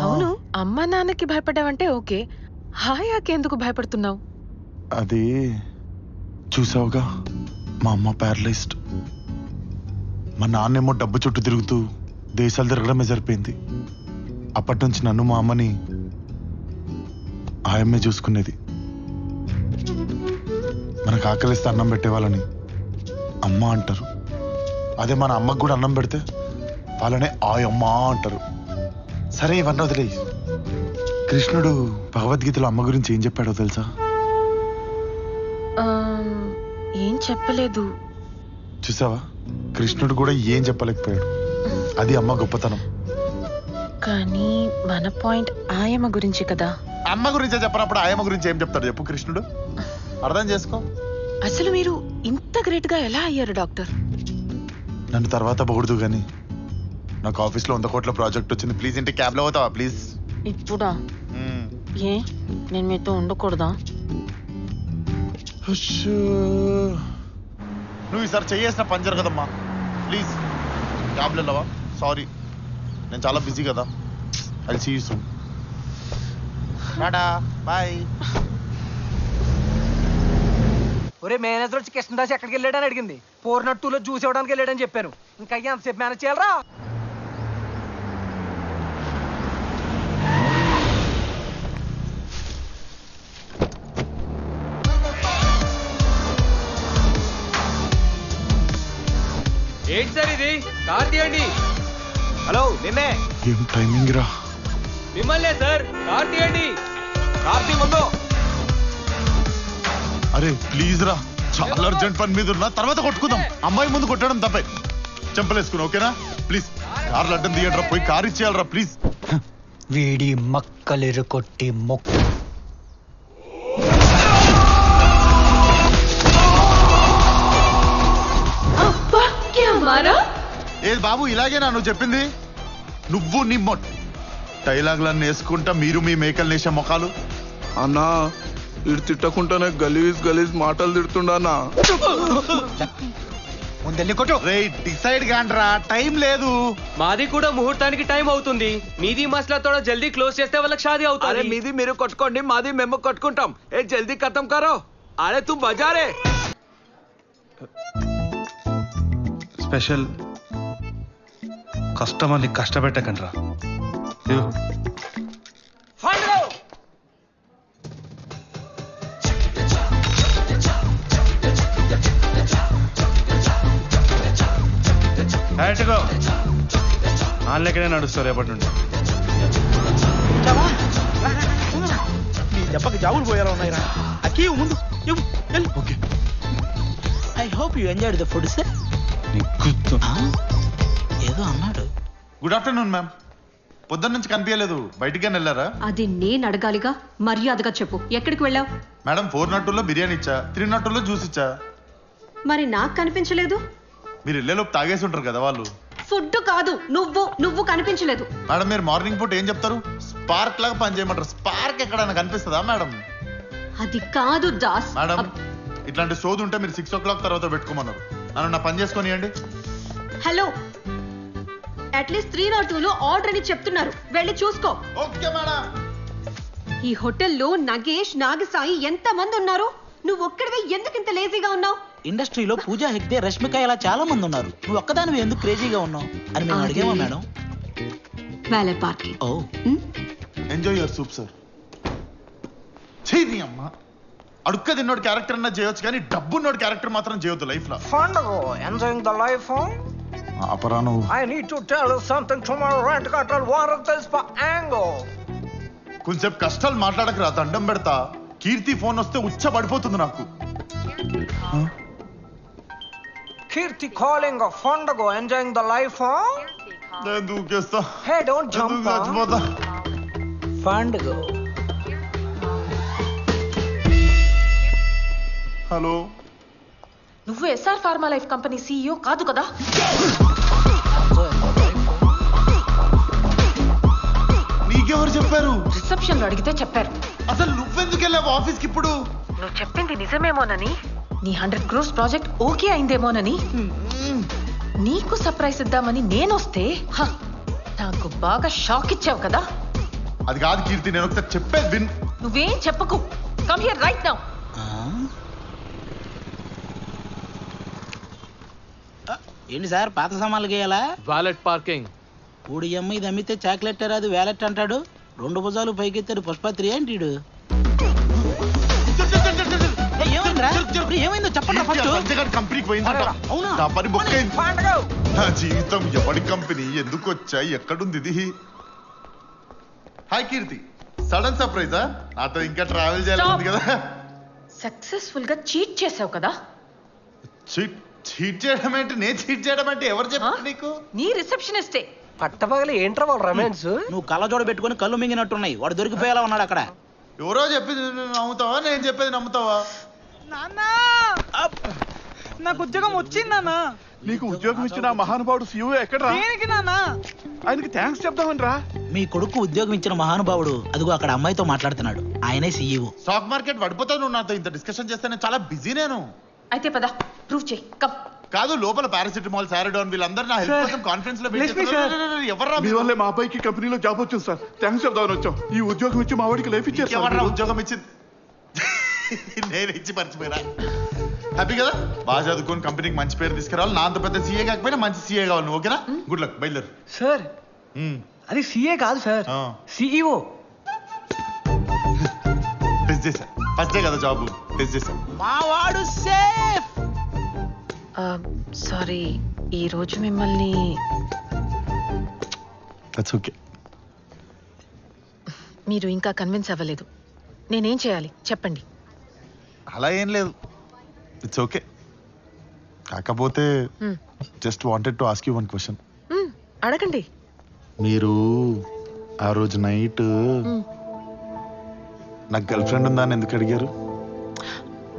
అవును, అమ్మ నాన్నకి భయపడ్డావంటే ఓకే, హాయాకి ఎందుకు భయపడుతున్నావు? అది చూసావుగా, మా అమ్మ ప్యారలైజ్డ్, మా నాన్నేమో డబ్బు చుట్టూ తిరుగుతూ దేశాలు తిరగడమే సరిపోయింది. అప్పటి నుంచి నన్ను మా అమ్మని ఆయమ్మే చూసుకునేది. మనకు ఆకలిస్తే అన్నం పెట్టేవాళ్ళని అమ్మ అంటారు. అదే మన అమ్మకు కూడా అన్నం పెడితే వాళ్ళనే ఆయమ్మ అంటారు. సరే ఇవన్నీ వదిలే. కృష్ణుడు భగవద్గీతలో అమ్మ గురించి ఏం చెప్పాడో తెలుసా? ఏం చెప్పలేదు. చూసావా, కృష్ణుడు కూడా ఏం చెప్పలేకపోయాడు. అది అమ్మ గొప్పతనం. కానీ మన పాయింట్ ఆయమ్మ గురించి కదా. అమ్మ గురించే చెప్పినప్పుడు ఆయమ్మ గురించి ఏం చెప్తాడు చెప్పు కృష్ణుడు? అర్థం చేసుకో. అసలు మీరు ఇంత గ్రేట్ గా ఎలా అయ్యారు డాక్టర్? నన్ను తర్వాత పొగుడుదు గాని నాకు ఆఫీస్ లో 100 కోట్ల ప్రాజెక్ట్ వచ్చింది. ప్లీజ్ ఇంటి క్యాబ్ లో అవుతావా ప్లీజ్? ఇప్పుడా? ఏ నేను మీతో ఉండకూడదా? నువ్వు ఈసారి చేయేసిన పని జరగదమ్మా. ప్లీజ్ క్యాబ్లో వెళ్ళవా? సారీ, నేను చాలా బిజీ కదా. I see you soon. Tata bye. ఒరే మేనేజర్ వచ్చి కృష్ణదాస్ ఎక్కడికి వెళ్ళాడని అడిగింది. 402లో జ్యూస్ ఇవ్వడానికి వెళ్ళాడని చెప్పాను. ఇంకా ఎంతసేపు మేనేజ్ చేయాలరా? ఏంటి సార్ ఇది? కార్ తీయండి. హలో నిన్నే. ఏం టైమింగ్ రా. మిమ్మల్నే సార్, కార్ తీయండి. కార్తీ ముందు. అరే ప్లీజ్ రా, చాలా అర్జెంట్ పని మీద ఉన్నా, తర్వాత కొట్టుకుందాం. అమ్మాయి ముందు కొట్టడం తప్పే. చెంపలేసుకున్నా ఓకేనా? ప్లీజ్ కార్లు అడ్డం తీయండి రా, పోయి కార్ ఇచ్చేయాలరా ప్లీజ్. వీడి మక్కలిరు కొట్టి మొక్క. ఏ బాబు, ఇలాగేనా నువ్వు చెప్పింది? నువ్వు నీ డైలాగులన్నీ వేసుకుంటా మీరు మీ మేకలు నేసే మొఖాలు. అన్నా ఇటు తిట్టకుండానే గలీజ్ మాటలు తిడుతుండన్నా. రే డిసైడ్ కాండ్రా, టైం లేదు. మాది కూడా ముహూర్తానికి టైం అవుతుంది. మీది మసలా తోడ జల్దీ క్లోజ్ చేస్తే వాళ్ళకి షాదీ అవుతుంది. మీది మీరు కొట్టుకోండి, మాది మేము కొట్టుకుంటాం. ఏ జల్దీ ఖతం కరో. అరే తూ బజారే. స్పెషల్ కస్టమర్ని కష్టపెట్టకండ్రా. డైరెక్ట్గా వాళ్ళెక్కడే నడుస్తారు రేపటి నుండి. నీ దెబ్బకి జాబులు పోయారా ఉన్నాయిరా. అక్కీ ముందు okay. I hope you enjoyed the food sir. ఏదో అన్నాడు. Good afternoon ma'am. పొద్దున్న నుంచి కనిపించలేదు, బయటికి వెళ్ళారా? అది నేను అడగాలిగా, మర్యాదగా చెప్పు, ఎక్కడికి వెళ్ళావు? మేడం 402లో బిర్యానీ ఇచ్చా, 302లో జ్యూస్ ఇచ్చా. మరి నాకు కనిపించలేదు. మీరు వెళ్ళేలోపు తాగేసి ఉంటారు కదా వాళ్ళు. ఫుడ్ కాదు, నువ్వు కనిపించలేదు. మేడం మీరు మార్నింగ్ పూట ఏం చెప్తారు? స్పార్క్ లాగా పని చేయమంటారు. స్పార్క్ ఎక్కడైనా కనిపిస్తుందా మేడం? అది కాదు దాస్. మేడం ఇట్లాంటి సోది ఉంటే మీరు 6 o'clock తర్వాత పెట్టుకోమన్నారు. నన్ను నా పని చేసుకొనియండి. హలో, అట్లీస్ట్ 302లో ఆర్డర్ అని చెప్తున్నారు, వెళ్ళి చూసుకో. Okay madam. ఈ హోటల్లో నగేష్, నాగసాయి ఎంత మంది ఉన్నారు? నువ్వు ఒక్కడివే ఎందుకు ఇంత లేజీగా ఉన్నావు? ఇండస్ట్రీలో పూజా హెగ్డే, రష్మిక ఇలా చాలా మంది ఉన్నారు. నువ్వు ఒక్కదానివి ఎందుకు క్రేజీగా ఉన్నావు అని మేము అడిగామా madam? Valet parking. Oh enjoy your soup sir. చెయ్యి అమ్మ. అడుక్క తిన్నోడు క్యారెక్టర్ అన్నా చేయొచ్చు, కానీ డబ్బున్నోడు క్యారెక్టర్ మాత్రం చేయొద్దు లైఫ్ లో. Fandango, enjoying the life, huh? అపరాను. I need to tell you something tomorrow. Rent control water this for angle. కొంచెం కష్టాలు మాట్లాడక రా, దండం పెడతా. కీర్తి ఫోన్ వస్తే ఉచ్చ పడిపోతుంది నాకు. Kirti calling a Fandango, enjoying the life, huh? నేను దూకేస్తా. Hey, don't jump, huh? చచ్చిపోతా. Fandango. హలో, నువ్వు S R pharma life company CEO కాదు కదా? నీకెవరు చెప్పారు? రిసెప్షన్ లో అడిగితే చెప్పారు. అసలు నువ్వెందుకు వెళ్ళావు ఆఫీస్ కి ఇప్పుడు? నువ్వు చెప్పింది నిజమేమోనని, నీ 100 crores ప్రాజెక్ట్ ఓకే అయిందేమోనని, నీకు సర్ప్రైజ్ ఇద్దామని నేనొస్తే నాకు బాగా షాక్ ఇచ్చావు కదా. అది కాదు కీర్తి, నేను ఒకసారి చెప్పేది విన్. నువ్వేం చెప్పకు. Come here right now. ఏంటి సార్ పాత సామాన్లు గేయాలా? Valet parking. ఊడి అమ్మ ఇది అమ్మితే చాక్లెట్ రాదు వ్యాలెట్ అంటాడు. 2 భుజాలు పైకెత్తాడు పుష్పత్రి ఏంటి ఈడు? ఏమైందిరా? ఏమైందో చెప్పండి ఫస్ట్. కంపెనీకి పోయిందంట. అవునా? నా పని బుక్ అయింది. నా జీవితం ఎవరి కంపెనీ, ఎందుకు వచ్చాయి, ఎక్కడుంది ఇది? హాయ్ కీర్తి, సడన్ సర్ప్రైజా? నాతో ఇంకా ట్రావెల్ చేయాలి కదా. సక్సెస్ఫుల్ గా చీట్ చేసావు కదా. చీట్ చేయడం ఏంటి? నేను చీట్ చేయడం అంటే ఎవరు చెప్పారు నీకు? నీ రిసెప్షనిస్టే. పట్టపగలు ఏంట్రా వాళ్ళ రొమాన్స్? నువ్వు కళ్ళజోడ పెట్టుకుని కళ్ళు మింగినట్టున్నాయి. వాడు దొరికిపోయేలా ఉన్నాడు అక్కడ. ఎవరో చెప్పింది నమ్ముతావా, నేను చెప్పేది నమ్ముతావా? నాకు ఉద్యోగం వచ్చిందన్నా. నీకు ఉద్యోగం ఇచ్చిన ఆ మహానుభావుడు సీఈఓ ఎక్కడరా? దేనికి నాన్నా? ఆయనకి థ్యాంక్స్ చెప్దామని రా. మీ కొడుకు ఉద్యోగం ఇచ్చిన మహానుభావుడు అదిగో అక్కడ అమ్మాయితో మాట్లాడుతున్నాడు. ఆయనే సీఈఓ. స్టాక్ మార్కెట్ పడిపోతావు నువ్వు నాతో ఇంత డిస్కషన్ చేస్తే. నేను చాలా బిజీ. నేను అయితే పద ప్రూవ్ చేయి. కమ్. కాదు, లోపల పారాసిటమాల్, సారడాన్ వీళ్ళందరూ నా హెల్ప్ కోసం కాన్ఫరెన్స్ లో ఎవర్రా మీ వల్లే మా అబ్బాయికి కంపెనీలో జాబ్ వచ్చింది సార్. థ్యాంక్స్ చెప్దామని వచ్చాం. ఈ ఉద్యోగం ఇచ్చి మా వాడికి లైఫ్ ఇచ్చారు. ఎవర్రా ఉద్యోగం ఇచ్చింది? నేను ఇచ్చి మర్చిపోయినా. హ్యాపీ కదా? బాగా చదువుకొని కంపెనీకి మంచి పేరు తీసుకురావాలి. నా అంత పెద్ద సీఏ కాకపోయినా మంచి సీఏ కావాలి నువ్వు. ఓకేనా? Good luck. బయలుదేరు. సార్ అది సీఏ కాదు సార్, సిఇఓ. టెస్ట్ చేశా. ఫస్ట్ డే కదా జాబ్, టెస్ట్ చేశా. మా వాడు సేఫ్. సారీ, ఈ రోజు మిమ్మల్ని దట్స్ ఓకే. మీరు ఇంకా కన్విన్స్ అవ్వలేదు. నేనేం చేయాలి చెప్పండి. అలా ఏం లేదు, ఇట్స్ ఓకే. కాకపోతే just wanted to ask you one question. అడగండి. మీరు ఆ రోజు నైట్ నాకు గర్ల్ ఫ్రెండ్ ఉందా అని ఎందుకు అడిగారు?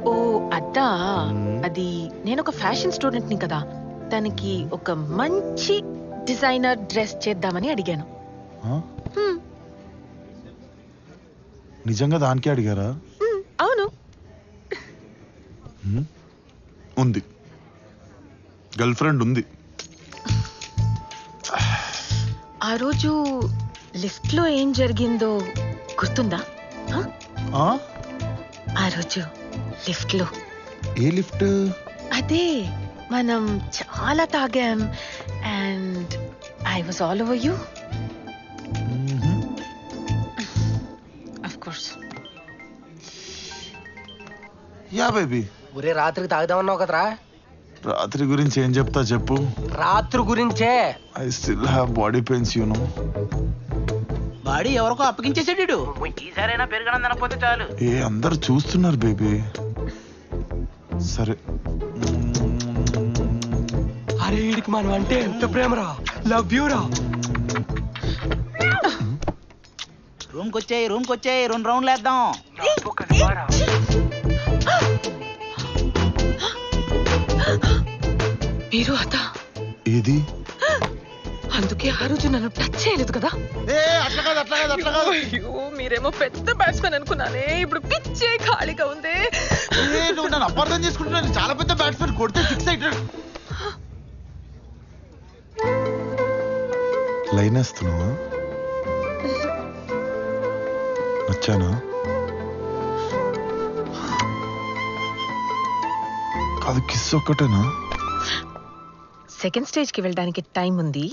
ఓ అడ్డా, అది నేను ఒక ఫ్యాషన్ స్టూడెంట్ ని కదా, తనకి ఒక మంచి డిజైనర్ డ్రెస్ చేద్దామని అడిగాను. నిజంగా దానికే అడిగారా? అవును. ఉంది, గర్ల్ ఫ్రెండ్ ఉంది. ఆ రోజు లిఫ్ట్ లో ఏం జరిగిందో గుర్తుందా? ఆ రోజు లిఫ్ట్ లో. ఏ లిఫ్ట్? అదే మనం చాలా తాగాం and I was all over you. Of course. Yeah baby. ఒరే రాత్రికి తాగుదామన్నావు కదరా. రాత్రి గురించి ఏం చెప్తా చెప్పు. రాత్రి గురించే. I still have body pains you know. Body ఎవరికో అప్పగించేసాడు. ఈసారైనా పెరగడం తినకపోతే చాలు. ఏ అందరు చూస్తున్నారు బేబీ. సరే. అరే వీడికి మనం అంటే ఎంత ప్రేమరా. లవ్ యూ రా. రూమ్కి వచ్చాయి 2 రౌండ్లు వేద్దాం. మీరు అదా? ఏది? అందుకే ఆ రోజు నన్ను టచ్ చేయలేదు కదా. అట్లా కాదు. అయ్యో, మీరేమో పెద్ద బ్యాట్స్మెన్ అనుకున్నానే, ఇప్పుడు పిచ్చే ఖాళీగా ఉంది. నువ్వు నన్ను అపార్థం చేసుకుంటున్నాను. చాలా పెద్ద బ్యాట్స్మెన్, కొడితే 6 అవుతాడు. లైన్ వేస్తున్నావా? నచ్చానా? కాదు, కిస్ ఒక్కటేనా? సెకండ్ స్టేజ్ కి వెళ్ళడానికి టైం ఉంది.